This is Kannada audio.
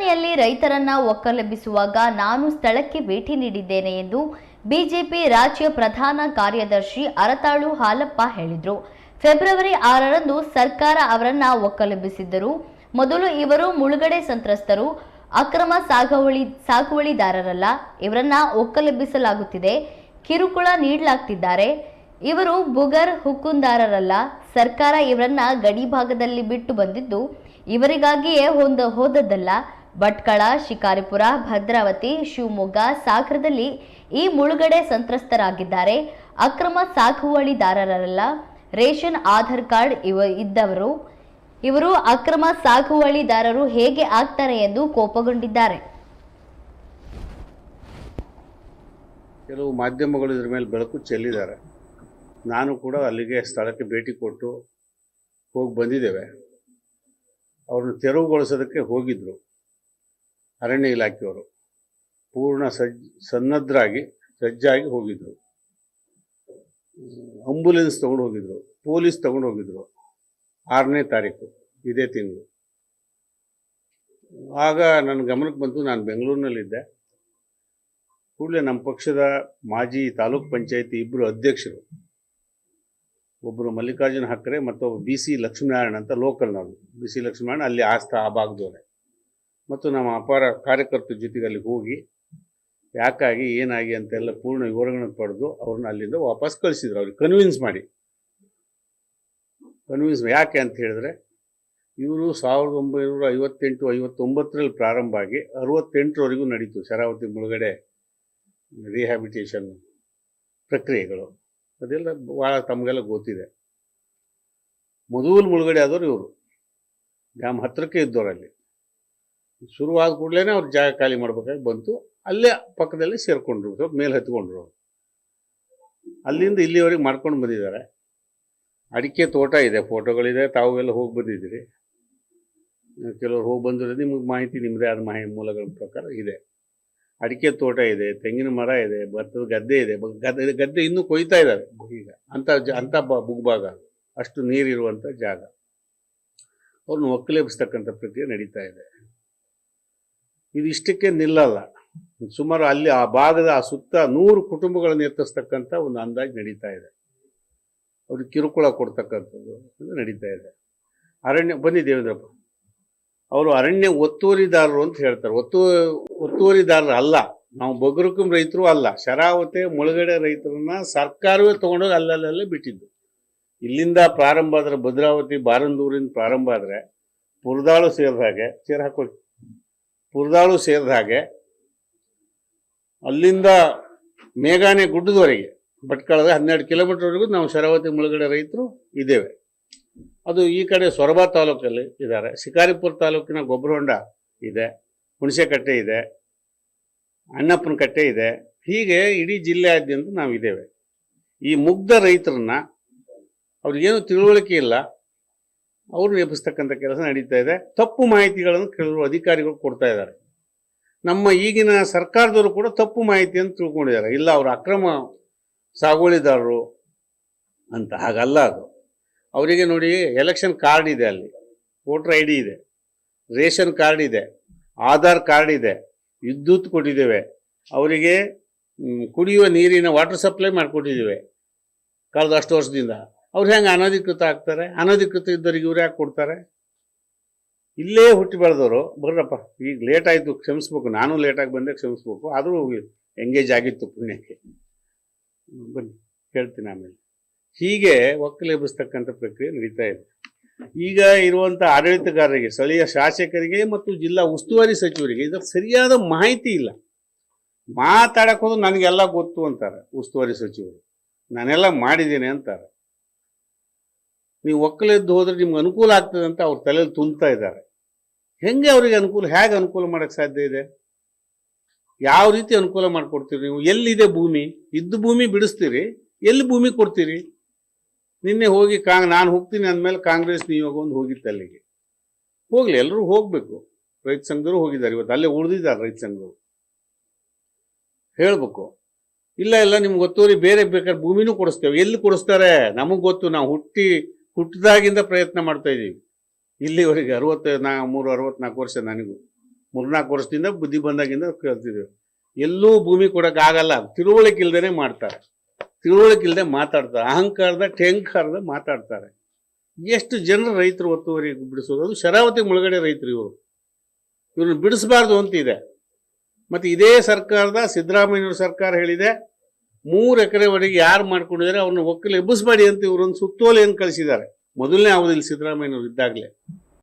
ಚಿಂತಾಮಣಿಯಲ್ಲಿ ರೈತರನ್ನ ಒಕ್ಕಲೆಬ್ಬಿಸುವಾಗ ನಾನು ಸ್ಥಳಕ್ಕೆ ಭೇಟಿ ನೀಡಿದ್ದೇನೆ ಎಂದು ಬಿಜೆಪಿ ರಾಜ್ಯ ಪ್ರಧಾನ ಕಾರ್ಯದರ್ಶಿ ಅರತಾಳು ಹಾಲಪ್ಪ ಹೇಳಿದರು. ಫೆಬ್ರವರಿ 6ರಂದು ಸರ್ಕಾರ ಅವರನ್ನ ಒಕ್ಕಲೆಬ್ಬಿಸಿದ್ದರು. ಮೊದಲು ಇವರು ಮುಳುಗಡೆ ಸಂತ್ರಸ್ತರು, ಅಕ್ರಮ ಸಾಗುವಳಿದಾರರಲ್ಲ. ಇವರನ್ನ ಒಕ್ಕಲೆಬ್ಬಿಸಲಾಗುತ್ತಿದೆ, ಕಿರುಕುಳ ನೀಡಲಾಗ್ತಿದ್ದಾರೆ. ಇವರು ಬುಗರ್ ಹುಕ್ಕುಂದಾರರಲ್ಲ. ಸರ್ಕಾರ ಇವರನ್ನ ಗಡಿ ಭಾಗದಲ್ಲಿ ಬಿಟ್ಟು ಬಂದಿದ್ದು ಇವರಿಗಾಗಿಯೇ ಹೋದದ್ದಲ್ಲ. ಭಟ್ಕಳ, ಶಿಕಾರಿಪುರ, ಭದ್ರಾವತಿ, ಶಿವಮೊಗ್ಗ, ಸಾಗರದಲ್ಲಿ ಈ ಮುಳುಗಡೆ ಸಂತ್ರಸ್ತರಾಗಿದ್ದಾರೆ. ಅಕ್ರಮ ಸಾಗುವಳಿದಾರರಲ್ಲ. ರೇಷನ್ ಆಧಾರ್ ಕಾರ್ಡ್ ಇದ್ದವರು. ಇವರು ಅಕ್ರಮ ಸಾಗುವಳಿದಾರರು ಹೇಗೆ ಆಗ್ತಾರೆ ಎಂದು ಕೋಪಗೊಂಡಿದ್ದಾರೆ. ಕೆಲವು ಮಾಧ್ಯಮಗಳು ಇದ್ರ ಮೇಲೆ ಬೆಳಕು ಚೆಲ್ಲಿದ್ದಾರೆ. ನಾನು ಕೂಡ ಅಲ್ಲಿಗೆ ಸ್ಥಳಕ್ಕೆ ಭೇಟಿ ಕೊಟ್ಟು ಹೋಗಿ ಬಂದಿದ್ದೇವೆ. ಅವ್ರನ್ನ ತೆರವುಗೊಳಿಸೋದಕ್ಕೆ ಹೋಗಿದ್ರು ಅರಣ್ಯ ಇಲಾಖೆಯವರು. ಪೂರ್ಣ ಸಜ್ಜಾಗಿ ಹೋಗಿದ್ರು. ಆಂಬುಲೆನ್ಸ್ ತಗೊಂಡು ಹೋಗಿದ್ರು, ಪೊಲೀಸ್ ತಗೊಂಡು ಹೋಗಿದ್ರು. 6ನೇ ತಾರೀಕು ಇದೇ ತಿಂಗಳು. ಆಗ ನನ್ನ ಗಮನಕ್ಕೆ ಬಂತು, ನಾನು ಬೆಂಗಳೂರಿನಲ್ಲಿದ್ದೆ. ಕೂಡಲೇ ನಮ್ಮ ಪಕ್ಷದ ಮಾಜಿ ತಾಲೂಕ್ ಪಂಚಾಯತಿ ಇಬ್ಬರು ಅಧ್ಯಕ್ಷರು, ಒಬ್ಬರು ಮಲ್ಲಿಕಾರ್ಜುನ ಹಕ್ರೆ ಮತ್ತೊಬ್ಬ BC ಲಕ್ಷ್ಮೀನಾರಾಯಣ ಅಂತ ಲೋಕಲ್ನವರು. BC ಲಕ್ಷ್ಮೀನಾರಾಯಣ ಅಲ್ಲಿ ಆ ಭಾಗದವರೇ. ಮತ್ತು ನಮ್ಮ ಅಪಾರ ಕಾರ್ಯಕರ್ತರ ಜೊತೆಗೆ ಅಲ್ಲಿ ಹೋಗಿ ಯಾಕಾಗಿ ಏನಾಗಿ ಅಂತೆಲ್ಲ ಪೂರ್ಣ ವಿವರಗಳನ್ನು ಪಡೆದು ಅವ್ರನ್ನ ಅಲ್ಲಿಂದ ವಾಪಸ್ ಕಳಿಸಿದ್ರು. ಅವ್ರಿಗೆ ಕನ್ವಿನ್ಸ್ ಮಾಡಿ ಯಾಕೆ ಅಂತ ಹೇಳಿದ್ರೆ, ಇವರು 1958-59ರಲ್ಲಿ ಪ್ರಾರಂಭ ಆಗಿ 68ರವರೆಗೂ ನಡೀತು ಶರಾವತಿ ಮುಳುಗಡೆ ರಿಹ್ಯಾಬಿಟೇಷನ್ ಪ್ರಕ್ರಿಯೆಗಳು. ಅದೆಲ್ಲ ಭಾಳ ತಮಗೆಲ್ಲ ಗೊತ್ತಿದೆ. ಮೊದಲು ಮುಳುಗಡೆ ಆದವರು ಇವರು ಡ್ಯಾಮ್ ಹತ್ತಿರಕ್ಕೆ ಇದ್ದವರಲ್ಲಿ. ಶುರುವಾದ ಕೂಡಲೇ ಅವ್ರು ಜಾಗ ಖಾಲಿ ಮಾಡ್ಬೇಕಾಗಿ ಬಂತು. ಅಲ್ಲೇ ಪಕ್ಕದಲ್ಲಿ ಸೇರ್ಕೊಂಡ್ರು, ಸ್ವಲ್ಪ ಮೇಲೆ ಹತ್ಕೊಂಡ್ರು. ಅಲ್ಲಿಂದ ಇಲ್ಲಿವರೆಗೆ ಮಾಡ್ಕೊಂಡು ಬಂದಿದ್ದಾರೆ. ಅಡಿಕೆ ತೋಟ ಇದೆ, ಫೋಟೋಗಳಿದೆ, ತಾವೆಲ್ಲ ಹೋಗಿ ಬಂದಿದ್ದೀರಿ. ಕೆಲವರು ಹೋಗಿ ಬಂದಿರೋದು ನಿಮಗೆ ಮಾಹಿತಿ ನಿಮ್ಮದೇ ಆದ ಮೂಲಗಳ ಪ್ರಕಾರ ಇದೆ. ಅಡಿಕೆ ತೋಟ ಇದೆ, ತೆಂಗಿನ ಮರ ಇದೆ, ಭತ್ತದ ಗದ್ದೆ ಇದೆ. ಗದ್ದೆ ಇನ್ನೂ ಕೊಯ್ತಾ ಇದ್ದಾರೆ ಈಗ. ಅಂಥ ಬುಗ್ಭಾಗ, ಅಷ್ಟು ನೀರಿರುವಂಥ ಜಾಗ. ಅವ್ರನ್ನ ಒಕ್ಕಲೆಬ್ಬಿಸ್ತಕ್ಕಂಥ ಪ್ರಕ್ರಿಯೆ ನಡೀತಾ ಇದೆ. ಇದು ಇಷ್ಟಕ್ಕೆ ನಿಲ್ಲಲ್ಲ. ಸುಮಾರು ಅಲ್ಲಿ ಆ ಭಾಗದ ಸುತ್ತ 100 ಕುಟುಂಬಗಳನ್ನು ಎತ್ತಿಸ್ತಕ್ಕಂಥ ಒಂದು ಅಂದಾಜು ನಡೀತಾ ಇದೆ. ಅವ್ರಿಗೆ ಕಿರುಕುಳ ಕೊಡ್ತಕ್ಕಂಥದ್ದು ನಡೀತಾ ಇದೆ. ಅರಣ್ಯ ಬನ್ನಿ ದೇವೇಂದ್ರಪ್ಪ, ಅವರು ಅರಣ್ಯ ಒತ್ತುವರಿದಾರರು ಅಂತ ಹೇಳ್ತಾರೆ. ಒತ್ತುವರಿದಾರರು ಅಲ್ಲ, ನಾವು ಬಗರುಕುಂ ರೈತರು ಅಲ್ಲ. ಶರಾವತಿ ಮುಳುಗಡೆ ರೈತರನ್ನ ಸರ್ಕಾರವೇ ತೊಗೊಂಡೋಗಿ ಅಲ್ಲಲ್ಲೇ ಬಿಟ್ಟಿದ್ದು. ಇಲ್ಲಿಂದ ಪ್ರಾರಂಭ ಆದರೆ ಭದ್ರಾವತಿ ಬಾರಂದೂರಿಂದ ಪ್ರಾರಂಭ ಆದರೆ ಪುರದಾಳು ಸೇರಿದ ಹಾಗೆ ಪುರದಾಳು ಸೇರಿದ ಹಾಗೆ ಅಲ್ಲಿಂದ ಮೇಘಾನೆ ಗುಡ್ಡದವರೆಗೆ ಭಟ್ಕಳದ 12 ಕಿಲೋಮೀಟರ್ವರೆಗೂ ನಾವು ಶರಾವತಿ ಮುಳುಗಡೆ ರೈತರು ಇದ್ದೇವೆ. ಅದು ಈ ಕಡೆ ಸೊರಬ ತಾಲೂಕಲ್ಲಿ ಇದ್ದಾರೆ. ಶಿಕಾರಿಪುರ ತಾಲೂಕಿನ ಗೊಬ್ಬರಹೊಂಡ ಇದೆ, ಹುಣಸೆಕಟ್ಟೆ ಇದೆ, ಅಣ್ಣಪ್ಪನ ಕಟ್ಟೆ ಇದೆ. ಹೀಗೆ ಇಡೀ ಜಿಲ್ಲೆಯಾದ್ಯಂತ ನಾವು ಇದ್ದೇವೆ. ಈ ಮುಗ್ಧ ರೈತರನ್ನ ಅವ್ರಿಗೇನು ತಿಳುವಳಿಕೆ ಇಲ್ಲ, ಅವರು ಎಬ್ಬಿಸ್ತಕ್ಕಂಥ ಕೆಲಸ ನಡೀತಾ ಇದೆ. ತಪ್ಪು ಮಾಹಿತಿಗಳನ್ನು ಕೆಲವರು ಅಧಿಕಾರಿಗಳು ಕೊಡ್ತಾ ಇದ್ದಾರೆ. ನಮ್ಮ ಈಗಿನ ಸರ್ಕಾರದವರು ಕೂಡ ತಪ್ಪು ಮಾಹಿತಿಯನ್ನು ತಿಳ್ಕೊಂಡಿದ್ದಾರೆ. ಇಲ್ಲ, ಅವರು ಅಕ್ರಮ ಸಾಗುವಳಿದಾರರು ಅಂತ. ಹಾಗಲ್ಲ ಅದು. ಅವರಿಗೆ ನೋಡಿ, ಎಲೆಕ್ಷನ್ ಕಾರ್ಡ್ ಇದೆ, ಅಲ್ಲಿ ವೋಟರ್ ID ಇದೆ, ರೇಷನ್ ಕಾರ್ಡ್ ಇದೆ, ಆಧಾರ್ ಕಾರ್ಡ್ ಇದೆ, ವಿದ್ಯುತ್ ಕೊಟ್ಟಿದ್ದೇವೆ, ಅವರಿಗೆ ಕುಡಿಯುವ ನೀರಿನ ವಾಟರ್ ಸಪ್ಲೈ ಮಾಡಿಕೊಟ್ಟಿದ್ದೇವೆ ಕಳೆದ ಅಷ್ಟು ವರ್ಷದಿಂದ. ಅವ್ರು ಹೆಂಗೆ ಅನಧಿಕೃತ ಆಗ್ತಾರೆ? ಅನಧಿಕೃತ ಇದ್ದವ್ರಿಗೆ ಇವ್ರು ಯಾಕೆ ಕೊಡ್ತಾರೆ? ಇಲ್ಲೇ ಹುಟ್ಟಿ ಬೆಳೆದವರು. ಬರ್ರಪ್ಪ, ಈಗ ಲೇಟ್ ಆಯಿತು, ಕ್ಷಮಿಸ್ಬೇಕು. ನಾನು ಲೇಟಾಗಿ ಬಂದೆ, ಕ್ಷಮಿಸ್ಬೇಕು. ಆದರೂ ಎಂಗೇಜ್ ಆಗಿತ್ತು ಪುಣ್ಯಕ್ಕೆ. ಬನ್ನಿ, ಹೇಳ್ತೀನಿ ಆಮೇಲೆ. ಹೀಗೆ ಒಕ್ಕಲೆಬ್ಬಿಸ್ತಕ್ಕಂಥ ಪ್ರಕ್ರಿಯೆ ನಡೀತಾ ಇದೆ. ಈಗ ಇರುವಂಥ ಆಡಳಿತಗಾರರಿಗೆ, ಸ್ಥಳೀಯ ಶಾಸಕರಿಗೆ ಮತ್ತು ಜಿಲ್ಲಾ ಉಸ್ತುವಾರಿ ಸಚಿವರಿಗೆ ಇದರ ಸರಿಯಾದ ಮಾಹಿತಿ ಇಲ್ಲ. ಮಾತಾಡಕ್ಕೆ ಹೋದ್ರೆ ನನಗೆಲ್ಲ ಗೊತ್ತು ಅಂತಾರೆ ಉಸ್ತುವಾರಿ ಸಚಿವರು. ನಾನೆಲ್ಲ ಮಾಡಿದ್ದೇನೆ ಅಂತಾರೆ. ನೀವು ಒಕ್ಕಲೆದ್ದು ಹೋದ್ರೆ ನಿಮ್ಗೆ ಅನುಕೂಲ ಆಗ್ತದೆ ಅಂತ ಅವ್ರ ತಲೆಯಲ್ಲಿ ತುಂಬ್ತಾ ಇದ್ದಾರೆ. ಹೆಂಗೆ ಅವರಿಗೆ ಹೇಗೆ ಅನುಕೂಲ ಮಾಡೋಕ್ಕೆ ಸಾಧ್ಯ ಇದೆ? ಯಾವ ರೀತಿ ಅನುಕೂಲ ಮಾಡಿಕೊಡ್ತೀರಿ ನೀವು? ಎಲ್ಲಿದೆ ಭೂಮಿ? ಇದ್ದು ಭೂಮಿ ಬಿಡಿಸ್ತೀರಿ, ಎಲ್ಲಿ ಭೂಮಿ ಕೊಡ್ತೀರಿ? ನಿನ್ನೆ ಹೋಗಿ ನಾನು ಹೋಗ್ತೀನಿ ಅಂದಮೇಲೆ ಕಾಂಗ್ರೆಸ್ ನಿಯೋಗ ಒಂದು ಹೋಗಿತ್ತು ಅಲ್ಲಿಗೆ. ಹೋಗ್ಲಿ, ಎಲ್ಲರೂ ಹೋಗ್ಬೇಕು. ರೈತ ಸಂಘದವರು ಹೋಗಿದ್ದಾರೆ, ಇವತ್ತು ಅಲ್ಲೇ ಉಳಿದಿದ್ದಾರೆ ರೈತ ಸಂಘದವರು. ಹೇಳ್ಬೇಕು, ಇಲ್ಲ ನಿಮ್ಗೆ ಗೊತ್ತೋರಿ, ಬೇರೆ ಬೇಕಾದ್ರೆ ಭೂಮಿನೂ ಕೊಡಿಸ್ತೇವೆ. ಎಲ್ಲಿ ಕೊಡಿಸ್ತಾರೆ ನಮಗೆ ಗೊತ್ತು. ನಾವು ಹುಟ್ಟಿದಾಗಿಂದ ಪ್ರಯತ್ನ ಮಾಡ್ತಾ ಇದ್ದೀವಿ ಇಲ್ಲಿವರೆಗೆ. 64 ವರ್ಷ ನನಗೂ. 3-4 ವರ್ಷದಿಂದ ಬುದ್ಧಿ ಬಂದಾಗಿಂದ ಕೇಳ್ತಿದ್ದೀವಿ. ಎಲ್ಲೂ ಭೂಮಿ ಕೊಡೋಕ್ಕಾಗಲ್ಲ, ತಿಳುವಳಿಕೆ ಇಲ್ದೇನೆ ಮಾಡ್ತಾರೆ, ತಿಳುವಳಿಕೆ ಇಲ್ಲದೆ ಮಾತಾಡ್ತಾರೆ, ಅಹಂಕಾರದ ಟೆಂಕಾರದ ಮಾತಾಡ್ತಾರೆ. ಎಷ್ಟು ಜನರು ರೈತರು ಒತ್ತುವರಿ ಬಿಡಿಸೋದು, ಅದು ಶರಾವತಿ ಮುಳುಗಡೆ ರೈತರು ಇವ್ರನ್ನ ಬಿಡಿಸಬಾರ್ದು ಅಂತಿದೆ. ಮತ್ತು ಇದೇ ಸರ್ಕಾರದ ಸಿದ್ದರಾಮಯ್ಯವ್ರ ಸರ್ಕಾರ ಹೇಳಿದೆ 3 ಎಕರೆವರೆಗೆ ಯಾರು ಮಾಡ್ಕೊಂಡಿದ್ದಾರೆ ಅವ್ರನ್ನ ಒಕ್ಕಲು ಎಬ್ಬಿಸಬೇಡಿ ಅಂತ ಇವರೊಂದು ಸುತ್ತೋಲೆಯನ್ನು ಕಳಿಸಿದ್ದಾರೆ ಮೊದಲನೇ ಅವಧಿಯಲ್ಲಿ ಸಿದ್ದರಾಮಯ್ಯವ್ರು ಇದ್ದಾಗಲೇ.